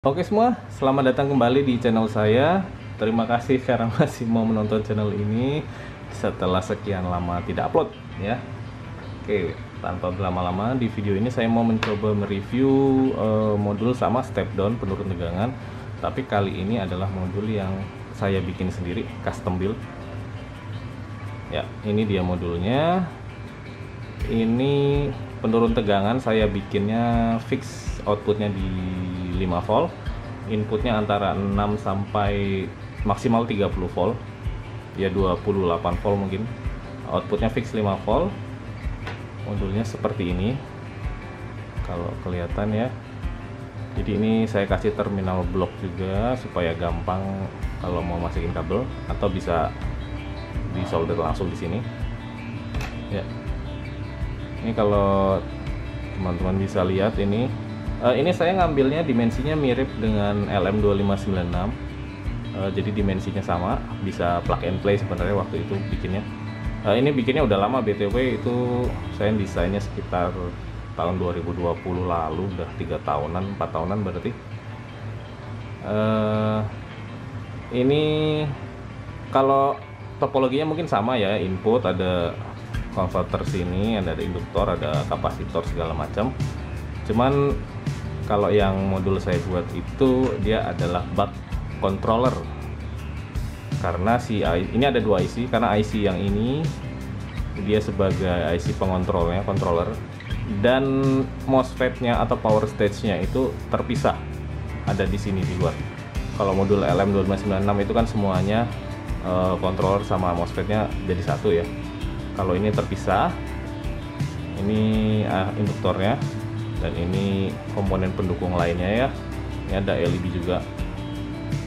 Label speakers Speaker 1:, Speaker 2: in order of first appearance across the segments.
Speaker 1: Oke semua, selamat datang kembali di channel saya. Terima kasih karena masih mau menonton channel ini setelah sekian lama tidak upload ya. Oke, tanpa berlama-lama di video ini saya mau mencoba mereview modul sama step down penurun tegangan. Tapi kali ini adalah modul yang saya bikin sendiri, custom build. Ya, ini dia modulnya. Ini penurun tegangan saya bikinnya fix, outputnya di 5 volt, inputnya antara 6 sampai maksimal 30 volt ya, 28 volt mungkin, outputnya fix 5 volt. Modulnya seperti ini kalau kelihatan ya. Jadi ini saya kasih terminal blok juga supaya gampang kalau mau masukin kabel, atau bisa disolder langsung di sini ya. Ini kalau teman-teman bisa lihat, ini saya ngambilnya dimensinya mirip dengan LM2596. Jadi dimensinya sama, bisa plug and play sebenarnya waktu itu bikinnya. Ini bikinnya udah lama BTW, itu saya desainnya sekitar tahun 2020 lalu, udah 3 tahunan 4 tahunan berarti. Ini kalau topologinya mungkin sama ya, input ada konverter sini, ada induktor, ada kapasitor segala macam. Cuman kalau yang modul saya buat itu dia adalah buck controller, karena ini ada dua IC, karena IC yang ini dia sebagai IC pengontrolnya, controller, dan MOSFET-nya atau power stage-nya itu terpisah, ada di sini di luar. Kalau modul LM2596 itu kan semuanya controller sama MOSFET-nya jadi satu ya. Kalau ini terpisah, ini induktornya, dan ini komponen pendukung lainnya ya. Ini ada LED juga,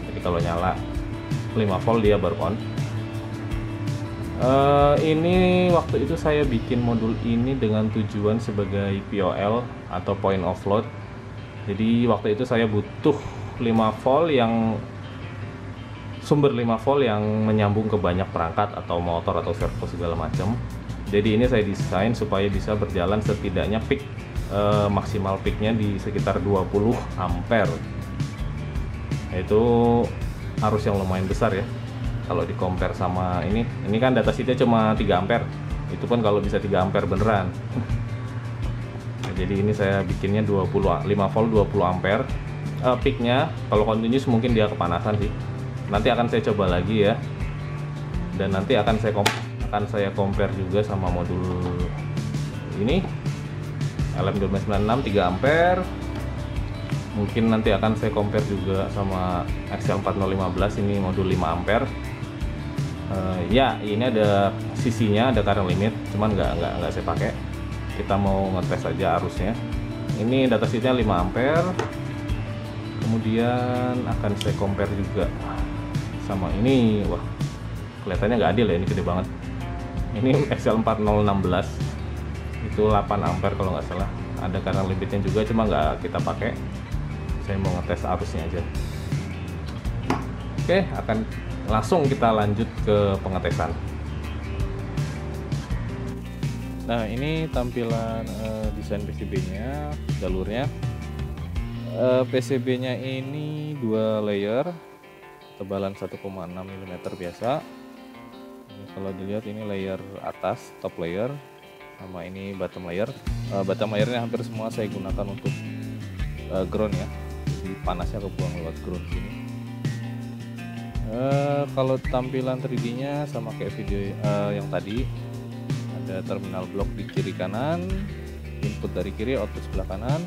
Speaker 1: jadi kalau nyala 5 volt dia baru on. Ini waktu itu saya bikin modul ini dengan tujuan sebagai POL atau point of load. Jadi waktu itu saya butuh 5 volt yang sumber 5 volt yang menyambung ke banyak perangkat atau motor atau servo segala macam. Jadi ini saya desain supaya bisa berjalan setidaknya peak, maksimal peaknya di sekitar 20 ampere. Itu arus yang lumayan besar ya kalau di compare sama ini kan datasheetnya cuma 3 ampere. Itu pun kalau bisa 3 ampere beneran. Nah, jadi ini saya bikinnya 5 volt 20 ampere. Peaknya kalau continuous mungkin dia kepanasan sih. Nanti akan saya coba lagi ya, dan nanti akan saya compare juga sama modul ini LM2596 3 ampere. Mungkin nanti akan saya compare juga sama XL4015, ini modul 5 ampere. Ya ini ada sisinya, ada current limit, cuman nggak saya pakai. Kita mau ngetes aja arusnya. Ini datasheetnya 5 ampere. Kemudian akan saya compare juga sama ini. Wah, kelihatannya nggak adil ya, ini gede banget. Ini XL4016 itu 8 ampere kalau nggak salah. Ada current limitnya juga, cuma nggak kita pakai. Saya mau ngetes arusnya aja. Oke, akan langsung kita lanjut ke pengetesan. Nah, ini tampilan desain PCB-nya, jalurnya. PCB-nya ini 2 layer, tebalan 1,6 mm biasa. Ini kalau dilihat ini layer atas, top layer, sama ini bottom layer. Bottom layernya hampir semua saya gunakan untuk ground ya, jadi panasnya kebuang lewat ground sini. Kalau tampilan 3D-nya sama kayak video yang tadi, ada terminal blok di kiri kanan, input dari kiri, output sebelah kanan.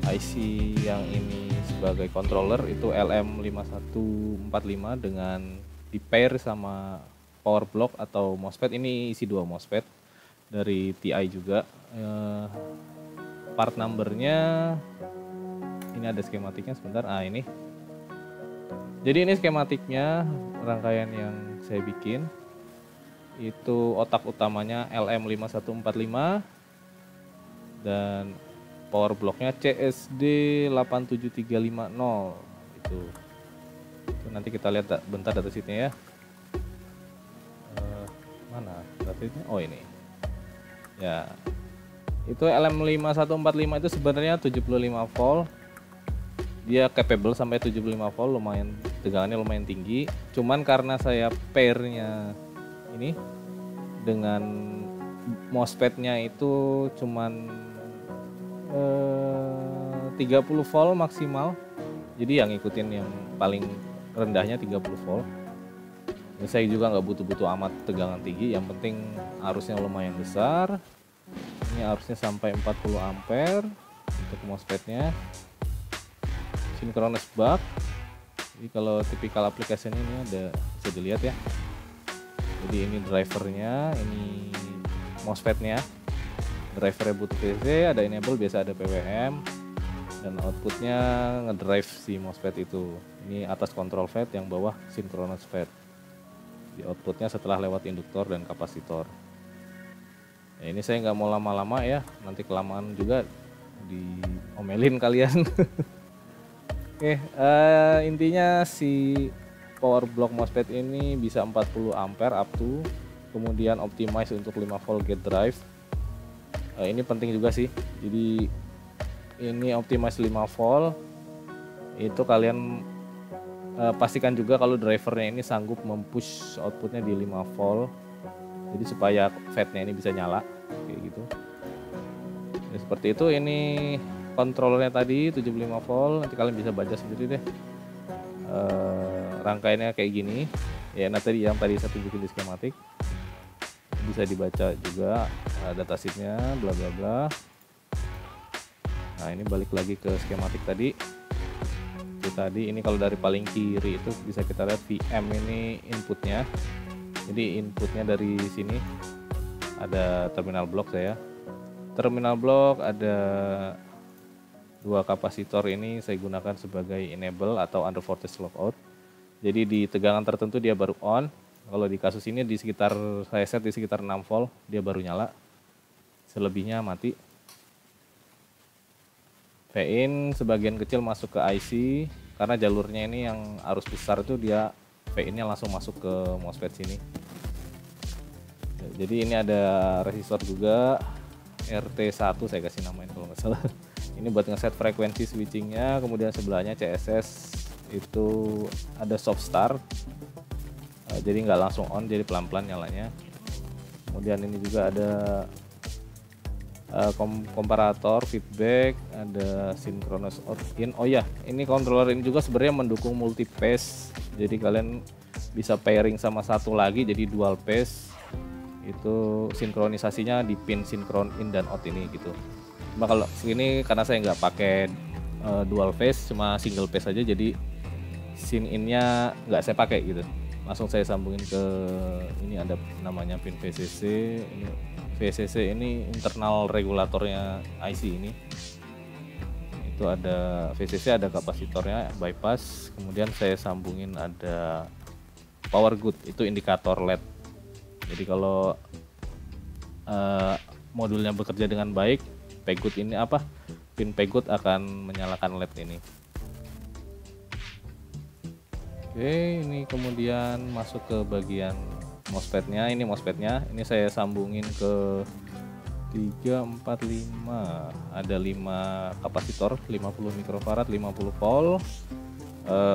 Speaker 1: IC yang ini sebagai controller itu LM5145 dengan di pair sama power block atau MOSFET. Ini isi 2 MOSFET dari TI juga. Part numbernya ini ada skematiknya sebentar. Ini jadi ini skematiknya, rangkaian yang saya bikin itu. Otak utamanya LM5145 dan power blocknya CSD87350. Itu nanti kita lihat bentar datasheetnya ya. Mana datasheetnya? Oh ini ya, itu LM5145 itu sebenarnya 75 volt dia capable sampai 75 volt, lumayan tegangannya lumayan tinggi. Cuman karena saya pairnya ini dengan MOSFET-nya itu cuman 30 volt maksimal. Jadi yang ngikutin yang paling rendahnya 30 volt. Ini saya juga nggak butuh-butuh amat tegangan tinggi, yang penting arusnya lumayan besar. Ini arusnya sampai 40 ampere untuk MOSFET-nya. Synchronous buck. Jadi kalau tipikal aplikasinya ini ada, bisa dilihat ya. Jadi ini drivernya, ini MOSFET-nya. Drivernya butuh PC, ada enable, biasa ada PWM, dan outputnya ngedrive si MOSFET itu. Ini atas control FET, yang bawah synchronous FET. Di outputnya setelah lewat induktor dan kapasitor. Nah, ini saya nggak mau lama-lama ya, nanti kelamaan juga diomelin kalian. Oke, intinya si power block MOSFET ini bisa 40 ampere up to, kemudian optimize untuk 5 volt gate drive. Ini penting juga sih, jadi ini optimize 5 volt, itu kalian pastikan juga kalau drivernya ini sanggup mempush outputnya di 5 volt, jadi supaya FET-nya ini bisa nyala kayak gitu. Ya, seperti itu. Ini kontrolnya tadi 75 volt, nanti kalian bisa baca sendiri deh. Rangkaiannya kayak gini ya. Nah, tadi yang tadi saya tunjukin di skematik bisa dibaca juga datasheetnya, bla bla bla. Nah, ini balik lagi ke skematik tadi. Tadi ini kalau dari paling kiri itu bisa kita lihat VM ini inputnya. Jadi inputnya dari sini ada terminal blok saya. Terminal blok ada 2 kapasitor, ini saya gunakan sebagai enable atau under voltage lockout. Jadi di tegangan tertentu dia baru on. Kalau di kasus ini di sekitar, saya set di sekitar 6 volt dia baru nyala. Selebihnya mati. P-in sebagian kecil masuk ke IC, karena jalurnya ini yang arus besar itu dia P-in-nya langsung masuk ke MOSFET sini. Jadi ini ada resistor juga, RT1 saya kasih namain kalau nggak salah. Ini buat ngeset frekuensi switchingnya. Kemudian sebelahnya CSS itu ada soft start, jadi nggak langsung on, jadi pelan-pelan nyalanya. Kemudian ini juga ada komparator feedback, ada synchronous out in. Oh ya, ini controller ini juga sebenarnya mendukung multi phase, jadi kalian bisa pairing sama satu lagi jadi dual phase. Itu sinkronisasinya di pin sinkron in dan out ini gitu. Cuma kalau ini karena saya nggak pakai dual phase, cuma single phase aja, jadi sin in-nya nggak saya pakai gitu. Langsung saya sambungin ke ini, ada namanya pin VCC. Ini VCC ini internal regulatornya IC ini. Itu ada VCC, ada kapasitornya, bypass. Kemudian saya sambungin ada power good, itu indikator LED. Jadi kalau modulnya bekerja dengan baik, Pgood ini pin Pgood akan menyalakan LED ini. Oke, ini kemudian masuk ke bagian MOSFET-nya. Ini MOSFET-nya, ini saya sambungin ke 3, 4, 5. Ada 5 kapasitor, 50 mikrofarad, 50 volt.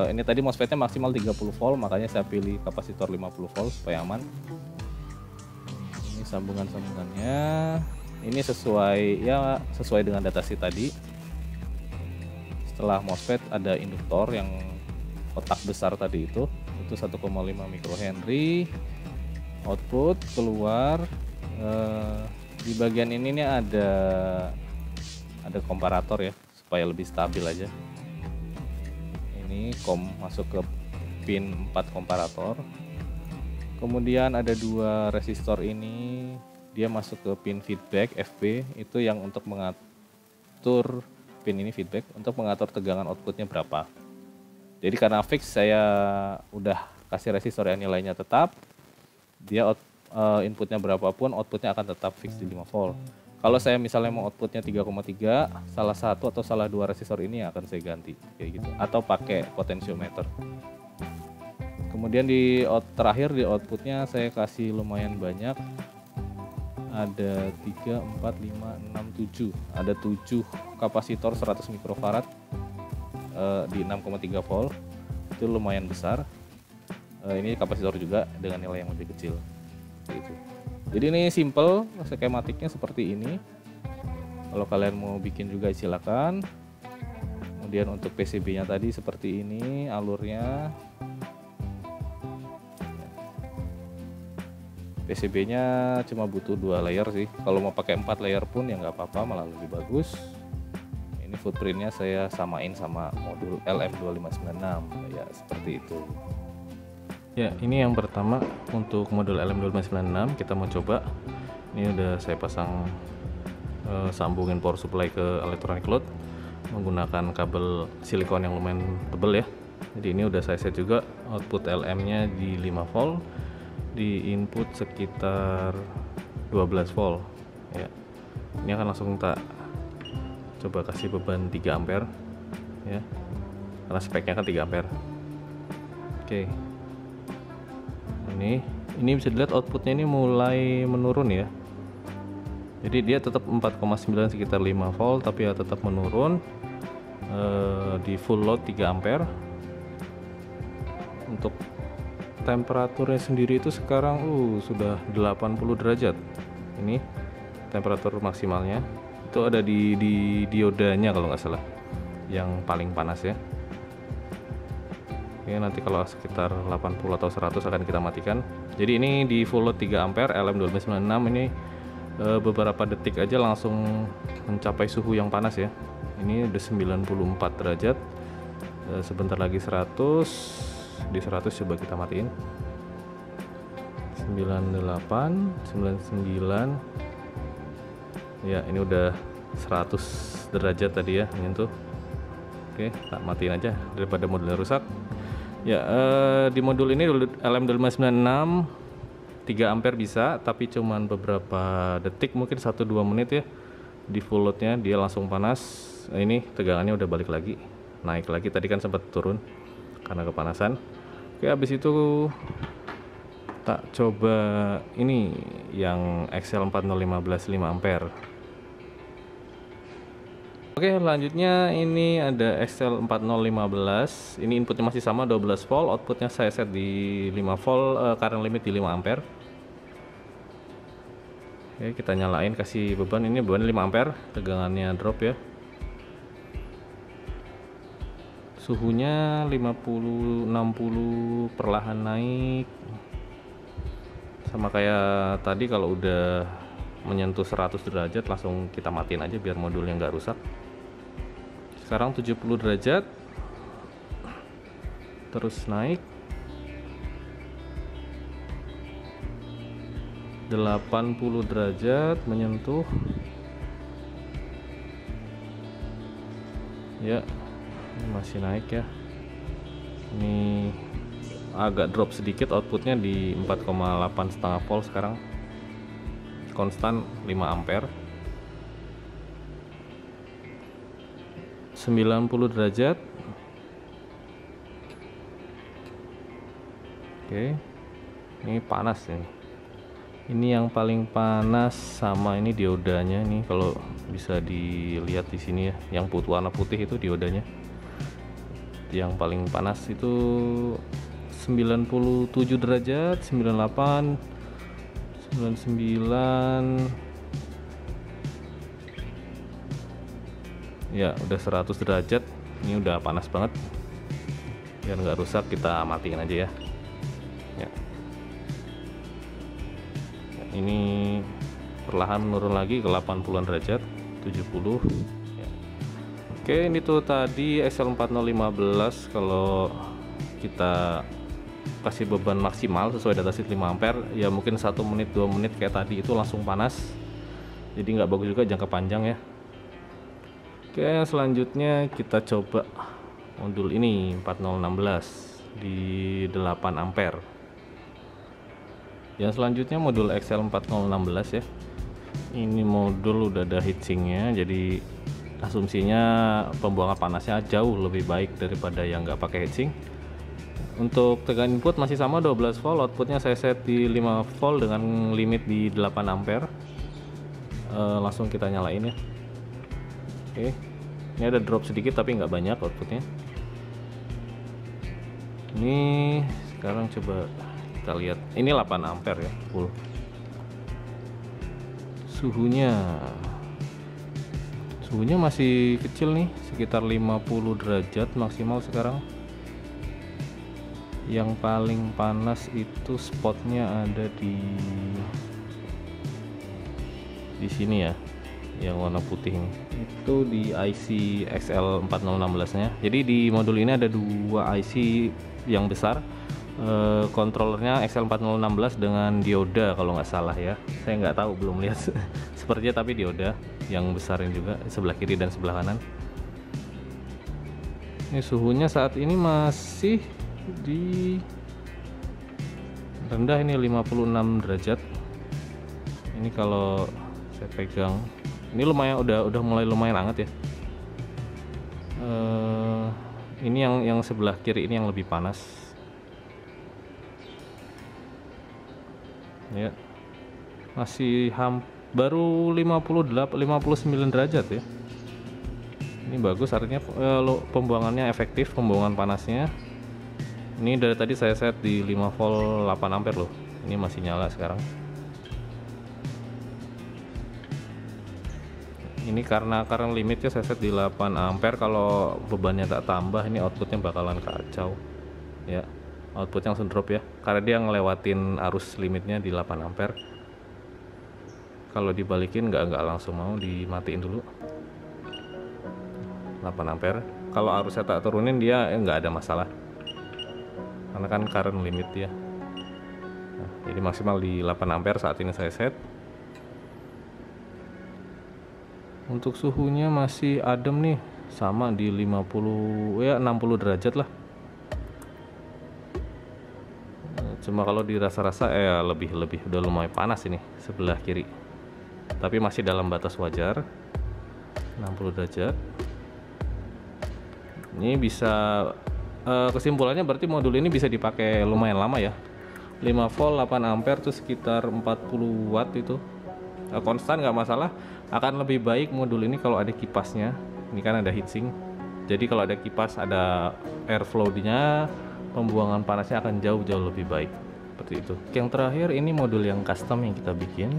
Speaker 1: Ini tadi MOSFET-nya maksimal 30 volt, makanya saya pilih kapasitor 50 volt supaya aman. Ini sambungan-sambungannya. Ini sesuai dengan datasheet tadi. Setelah MOSFET ada induktor yang kotak besar tadi itu 1,5 mikrohenry. Output keluar, di bagian ini nih ada komparator ya, supaya lebih stabil aja. Ini masuk ke pin 4 komparator. Kemudian ada 2 resistor ini, dia masuk ke pin feedback FB, itu yang untuk mengatur pin ini feedback, untuk mengatur tegangan outputnya berapa. Jadi karena fix, saya udah kasih resistor yang nilainya tetap, dia inputnya berapapun, outputnya akan tetap fix di 5 volt. Kalau saya misalnya mau outputnya 3,3, salah satu atau salah 2 resistor ini akan saya ganti kayak gitu, atau pakai potentiometer. Kemudian terakhir di outputnya saya kasih lumayan banyak, ada 3, 4, 5, 6, 7, ada 7 kapasitor 100 mikrofarad. di 6,3 volt, itu lumayan besar. Ini kapasitor juga dengan nilai yang lebih kecil gitu. Jadi ini simple skematiknya seperti ini. Kalau kalian mau bikin juga silakan. Kemudian untuk PCB nya tadi seperti ini alurnya. PCB nya cuma butuh 2 layer sih. Kalau mau pakai 4 layer pun ya nggak apa-apa, malah lebih bagus. Ini footprintnya saya samain sama modul LM2596 ya, seperti itu. Ya, ini yang pertama untuk modul LM2596 kita mau coba. Ini udah saya pasang, sambungin power supply ke electronic load menggunakan kabel silikon yang lumayan tebel ya. Jadi ini udah saya set juga output LM nya di 5 volt, di input sekitar 12 volt ya. Ini akan langsung tak coba kasih beban 3 ampere ya, karena speknya kan 3 ampere. Oke, ini bisa dilihat outputnya ini mulai menurun ya. Jadi dia tetap 4,9 sekitar 5 volt, tapi ya tetap menurun. Di full load 3 ampere. Untuk temperaturnya sendiri itu sekarang sudah 80 derajat. Ini temperatur maksimalnya. Itu ada di diodanya kalau nggak salah, yang paling panas ya. Oke, nanti kalau sekitar 80 atau 100 akan kita matikan. Jadi ini di full load 3 ampere LM2596 ini beberapa detik aja langsung mencapai suhu yang panas ya. Ini udah 94 derajat. Sebentar lagi 100. Di 100 coba kita matiin. 98, 99. Ya, ini udah 100 derajat tadi ya menyentuh. Oke, tak matiin aja daripada modulnya rusak. Ya, di modul ini LM2596 3 ampere bisa, tapi cuman beberapa detik, mungkin 1-2 menit ya. Di full loadnya dia langsung panas. Ini tegangannya udah balik lagi, naik lagi. Tadi kan sempat turun karena kepanasan. Oke, habis itu tak coba ini yang XL4015 5 ampere. Oke, lanjutnya ini ada XL4015. Ini inputnya masih sama 12 volt, outputnya saya set di 5 volt, current limit di 5 ampere. Oke, kita nyalain, kasih beban. Ini beban 5 ampere, tegangannya drop ya. Suhunya 50-60, perlahan naik. Sama kayak tadi, kalau udah menyentuh 100 derajat langsung kita matiin aja biar modulnya nggak rusak. Sekarang 70 derajat, terus naik 80 derajat, menyentuh ya. Ini masih naik ya. Ini agak drop sedikit, outputnya di 4,8 volt sekarang, konstan 5 ampere. 90 derajat. Oke, ini panas ini. Ini yang paling panas, sama ini diodanya nih, kalau bisa dilihat di sini ya, yang warna putih itu diodanya. Yang paling panas itu 97 derajat, 98, 99. Ya, udah 100 derajat. Ini udah panas banget. Biar nggak rusak kita matiin aja ya. Ya. Ini perlahan menurun lagi ke 80-an derajat, 70 ya. Oke, ini tuh tadi XL4015. Kalau kita kasih beban maksimal sesuai datasheet 5 ampere ya, mungkin 1 menit 2 menit kayak tadi itu langsung panas. Jadi nggak bagus juga jangka panjang ya. Oke, selanjutnya kita coba modul ini 4016 di 8 ampere. Yang selanjutnya modul XL4016 ya. Ini modul udah ada heatsinknya, jadi asumsinya pembuangan panasnya jauh lebih baik daripada yang nggak pakai heatsink. Untuk tegangan input masih sama 12 volt, outputnya saya set di 5 volt dengan limit di 8 ampere. Langsung kita nyalain ya. Oke, ini ada drop sedikit tapi nggak banyak outputnya. Ini sekarang coba kita lihat, ini 8 ampere ya full. Suhunya masih kecil nih, sekitar 50 derajat maksimal sekarang. Yang paling panas itu spotnya ada di sini ya, yang warna putih ini. Itu di IC XL4016 nya. Jadi di modul ini ada 2 IC yang besar. Kontrolernya XL4016 dengan dioda kalau nggak salah ya. Saya nggak tahu, belum lihat sepertinya, tapi dioda yang besarin juga sebelah kiri dan sebelah kanan. Ini suhunya saat ini masih di rendah, ini 56 derajat. Ini kalau saya pegang, ini lumayan, udah mulai lumayan hangat ya. Ini yang sebelah kiri ini yang lebih panas ya, masih baru 59 derajat ya. Ini bagus, artinya pembuangannya efektif, pembuangan panasnya. Ini dari tadi saya set di 5 volt 8 ampere loh. Ini masih nyala sekarang. Ini karena limitnya saya set di 8 ampere. Kalau bebannya tak tambah, ini outputnya bakalan kacau ya. Outputnya langsung drop ya, karena dia ngelewatin arus limitnya di 8 ampere. Kalau dibalikin nggak langsung mau, dimatiin dulu 8 ampere. Kalau arusnya tak turunin dia nggak ada masalah, karena kan current limit ya. Nah, jadi maksimal di 8 ampere saat ini saya set. Untuk suhunya masih adem nih, sama di 50 ya, 60 derajat lah. Cuma kalau dirasa-rasa ya lebih udah lumayan panas ini sebelah kiri, tapi masih dalam batas wajar 60 derajat. Ini bisa kesimpulannya berarti modul ini bisa dipakai lumayan lama ya. 5 volt 8 ampere tuh sekitar 40 watt itu konstan, nggak masalah. Akan lebih baik modul ini kalau ada kipasnya. Ini kan ada heatsink, jadi kalau ada kipas, ada airflow-nya, pembuangan panasnya akan jauh lebih baik, seperti itu. Yang terakhir ini modul yang custom yang kita bikin.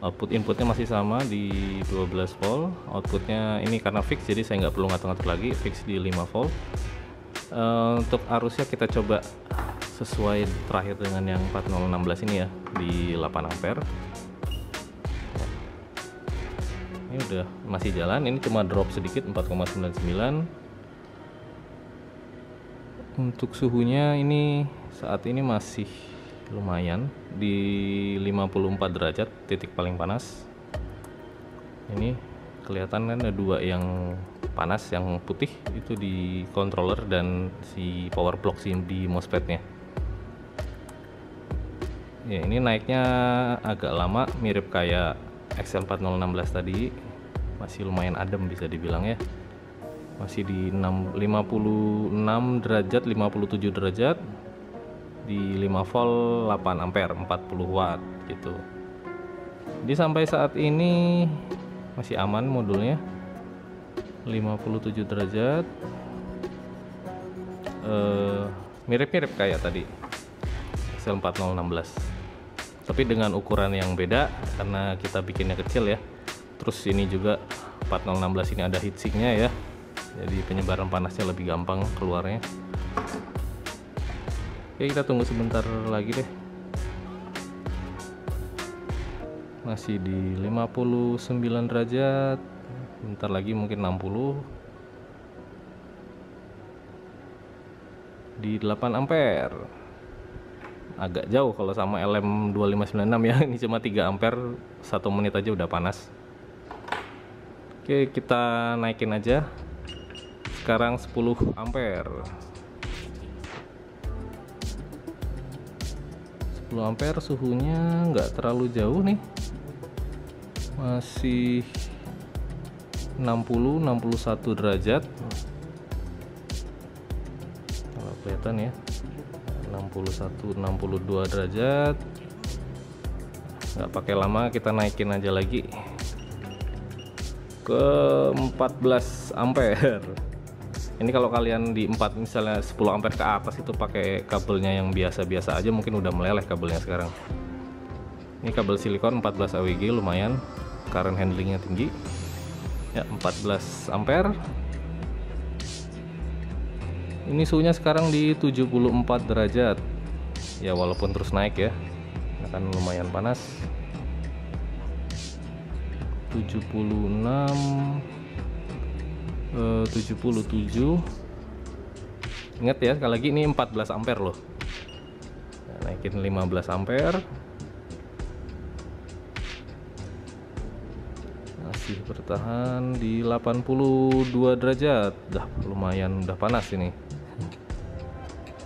Speaker 1: Output inputnya masih sama di 12 volt. Outputnya ini karena fix, jadi saya nggak perlu ngatur-ngatur lagi, fix di 5 volt. Untuk arusnya kita coba sesuai terakhir dengan yang 4016 ini ya, di 8 ampere. Ini udah masih jalan, ini cuma drop sedikit 4,99. Untuk suhunya ini saat ini masih lumayan di 54 derajat, titik paling panas. Ini kelihatan kan ada 2 yang panas, yang putih itu di controller dan si power block di MOSFET-nya. Ya, ini naiknya agak lama, mirip kayak XL4016 tadi. Masih lumayan adem bisa dibilang ya. Masih di 56 derajat, 57 derajat di 5 volt 8 ampere 40 watt gitu. Jadi sampai saat ini masih aman modulnya, 57 derajat. Mirip-mirip kayak tadi XL4016, tapi dengan ukuran yang beda karena kita bikinnya kecil ya. Terus ini juga 4016 ini ada heatsinknya ya, jadi penyebaran panasnya lebih gampang keluarnya. Oke, kita tunggu sebentar lagi deh. Masih di 59 derajat, bentar lagi mungkin 60. Di 8 ampere. Agak jauh kalau sama LM2596 ya. Ini cuma 3 ampere, 1 menit aja udah panas. Oke, kita naikin aja. Sekarang 10 ampere. 10 ampere suhunya nggak terlalu jauh nih, masih 60-61 derajat. Kalau kelihatan ya, 61-62 derajat. Nggak pakai lama, kita naikin aja lagi ke 14 ampere. Ini kalau kalian di 4 misalnya 10 ampere ke atas itu pakai kabelnya yang biasa-biasa aja mungkin udah meleleh kabelnya sekarang. Ini kabel silikon 14 AWG, lumayan current handlingnya tinggi ya, 14 ampere. Ini suhunya sekarang di 74 derajat ya, walaupun terus naik ya, akan lumayan panas. 76 77. Ingat ya, sekali lagi ini 14 ampere loh. Nah, naikin 15 ampere. Masih bertahan di 82 derajat. Udah lumayan, udah panas ini.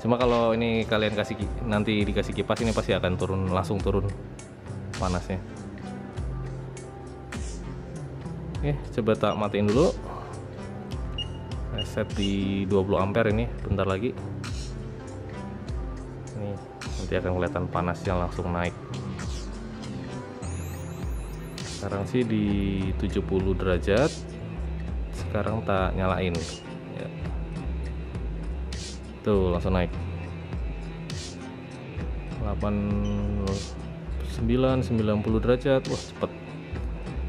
Speaker 1: Cuma kalau ini kalian kasih nanti dikasih kipas, ini pasti akan turun, langsung turun panasnya. Oke, coba tak matiin dulu. Set di 20 ampere ini, bentar lagi. Ini nanti akan kelihatan panasnya langsung naik. Sekarang sih di 70 derajat. Sekarang tak nyalain ya. Tuh langsung naik 90 derajat. Wah cepet.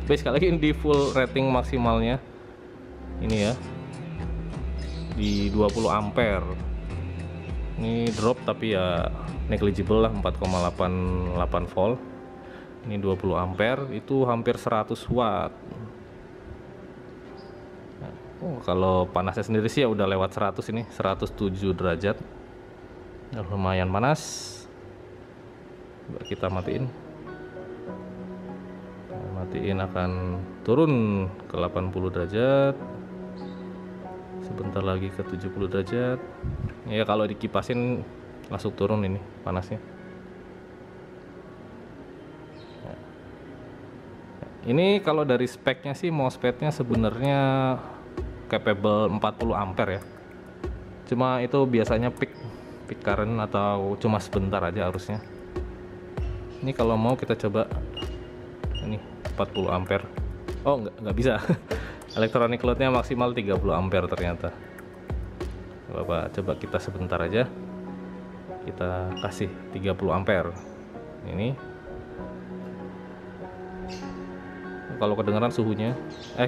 Speaker 1: Tapi sekali lagi di full rating maksimalnya ini ya, di 20 ampere. Ini drop tapi ya negligible lah, 4,88 volt. Ini 20 ampere itu hampir 100 watt. Kalau panasnya sendiri sih ya udah lewat 100, ini 107 derajat. Nah, lumayan panas. Coba kita matiin. Matiin akan turun ke 80 derajat. Sebentar lagi ke 70 derajat ya, kalau dikipasin langsung turun ini panasnya. Ini kalau dari speknya sih MOSFET-nya sebenarnya capable 40 ampere ya, cuma itu biasanya peak current atau cuma sebentar aja harusnya. Ini kalau mau kita coba ini 40 ampere. Oh nggak bisa. Electronic loadnya maksimal 30 ampere ternyata. Coba kita sebentar aja, kita kasih 30 ampere. Ini kalau kedengaran suhunya,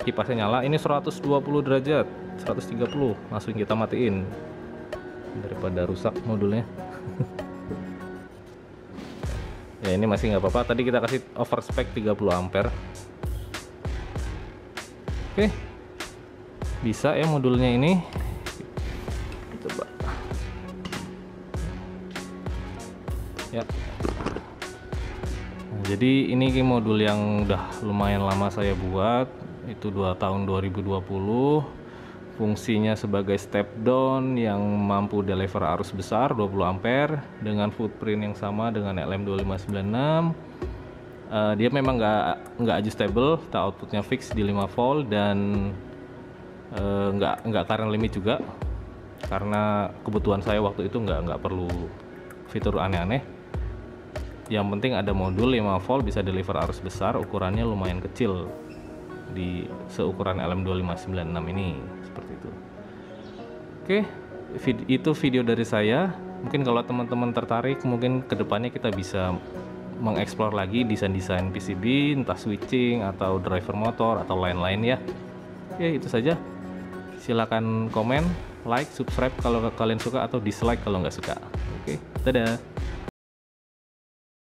Speaker 1: kipasnya nyala. Ini 120 derajat, 130, langsung kita matiin daripada rusak modulnya. Ya ini masih nggak apa-apa, tadi kita kasih overspec 30 ampere. Oke, bisa ya modulnya ini. Coba ya. Nah, jadi ini modul yang udah lumayan lama saya buat, itu 2 tahun 2020. Fungsinya sebagai step down yang mampu deliver arus besar 20 ampere dengan footprint yang sama dengan LM2596. Dia memang nggak adjustable, outputnya fix di 5 volt dan nggak current limit juga, karena kebutuhan saya waktu itu nggak perlu fitur aneh-aneh. Yang penting ada modul 5 volt bisa deliver arus besar, ukurannya lumayan kecil di seukuran LM2596 ini, seperti itu. Oke, itu video dari saya. Mungkin kalau teman-teman tertarik, mungkin kedepannya kita bisa mengeksplor lagi desain-desain PCB, entah switching atau driver motor atau lain-lain ya. Oke, itu saja. Silakan komen, like, subscribe kalau kalian suka atau dislike kalau nggak suka. Oke, dadah.